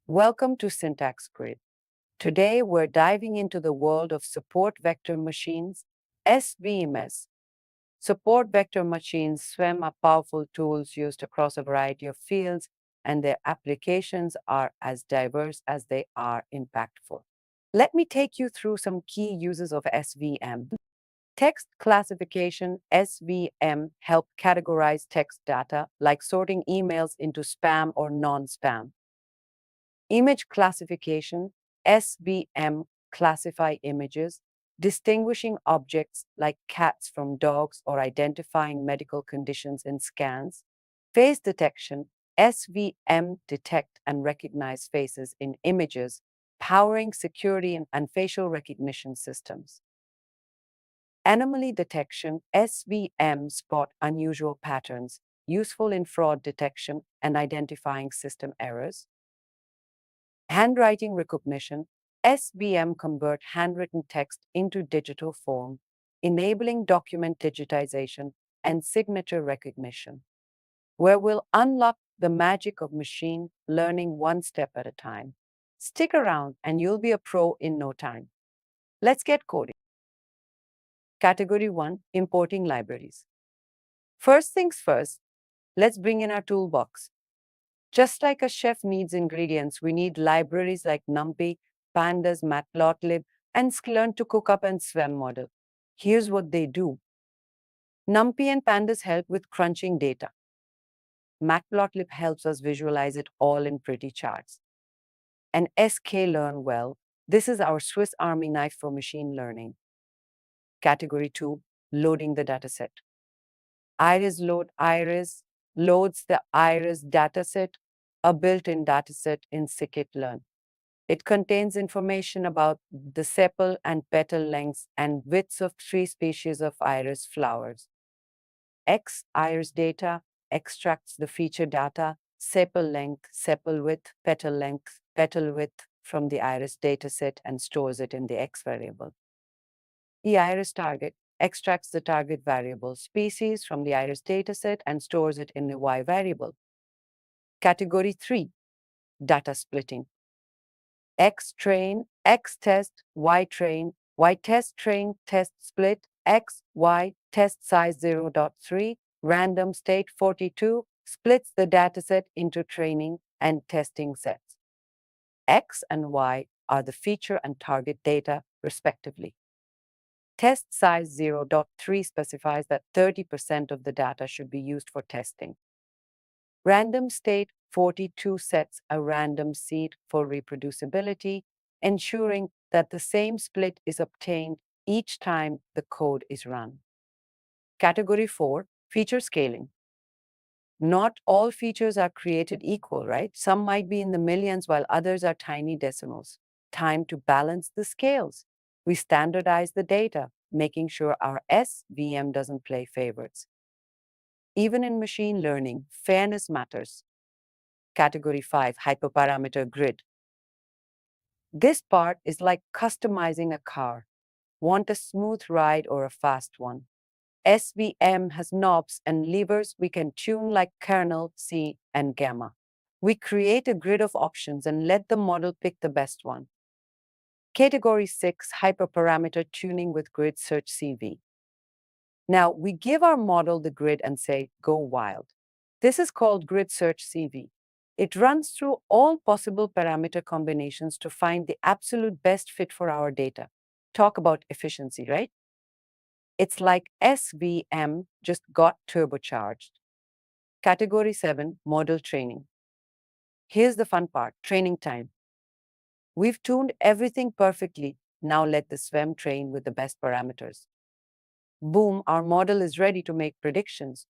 Welcome to Syntax Grid. Today we're diving into the world of support vector machines, SVMs. Support vector machines, SVM, are powerful tools used across a variety of fields, and their applications are as diverse as they are impactful. Let me take you through some key uses of SVM. Text classification, SVM, help categorize text data, like sorting emails into spam or non-spam. Image classification, SVM, classify images, distinguishing objects like cats from dogs or identifying medical conditions in scans. Face detection, SVM, detect and recognize faces in images, powering security and facial recognition systems. Anomaly detection, SVM, spot unusual patterns, useful in fraud detection and identifying system errors. Handwriting recognition, SVM, convert handwritten text into digital form, enabling document digitization and signature recognition, where we'll unlock the magic of machine learning one step at a time. Stick around and you'll be a pro in no time. Let's get coding. Category 1, importing libraries. First things first, let's bring in our toolbox. Just like a chef needs ingredients, we need libraries like NumPy, Pandas, Matplotlib, and Sklearn to cook up an SVM model. Here's what they do. NumPy and Pandas help with crunching data. Matplotlib helps us visualize it all in pretty charts. And sklearn, well, this is our Swiss Army knife for machine learning. Category 2, loading the dataset. Iris loads the Iris dataset, a built-in dataset in scikit-learn. It contains information about the sepal and petal lengths and widths of 3 species of iris flowers. Iris data extracts the feature data, sepal length, sepal width, petal width from the iris dataset and stores it in the X variable. Iris target extracts the target variable species from the iris dataset and stores it in the Y variable. Category 3, data splitting. Xtrain, Xtest, Ytrain, Ytest train, test split, X, Y, test size 0.3, random state 42, splits the dataset into training and testing sets. X and Y are the feature and target data, respectively. Test size 0.3 specifies that 30% of the data should be used for testing. Random state 42 sets a random seed for reproducibility, ensuring that the same split is obtained each time the code is run. Category 4, feature scaling. Not all features are created equal, right? Some might be in the millions while others are tiny decimals. Time to balance the scales. We standardize the data, making sure our SVM doesn't play favorites. Even in machine learning, fairness matters. Category 5, hyperparameter grid. This part is like customizing a car. Want a smooth ride or a fast one? SVM has knobs and levers we can tune like kernel, C, and gamma. We create a grid of options and let the model pick the best one. Category 6, hyperparameter tuning with grid search CV. Now, we give our model the grid and say, go wild. This is called grid search CV. It runs through all possible parameter combinations to find the absolute best fit for our data. Talk about efficiency, right? It's like SVM just got turbocharged. Category 7, model training. Here's the fun part, training time. We've tuned everything perfectly. Now let the SVM train with the best parameters. Boom, our model is ready to make predictions.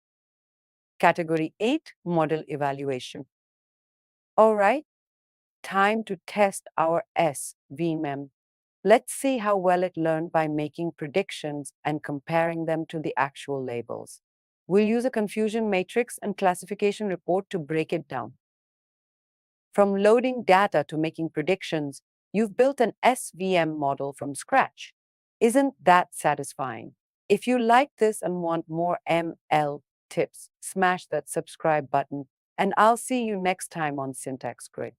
Category 8, model evaluation. All right, time to test our SVM. Let's see how well it learned by making predictions and comparing them to the actual labels. We'll use a confusion matrix and classification report to break it down. From loading data to making predictions, you've built an SVM model from scratch. Isn't that satisfying? If you like this and want more ML tips, smash that subscribe button, and I'll see you next time on Syntax Grid.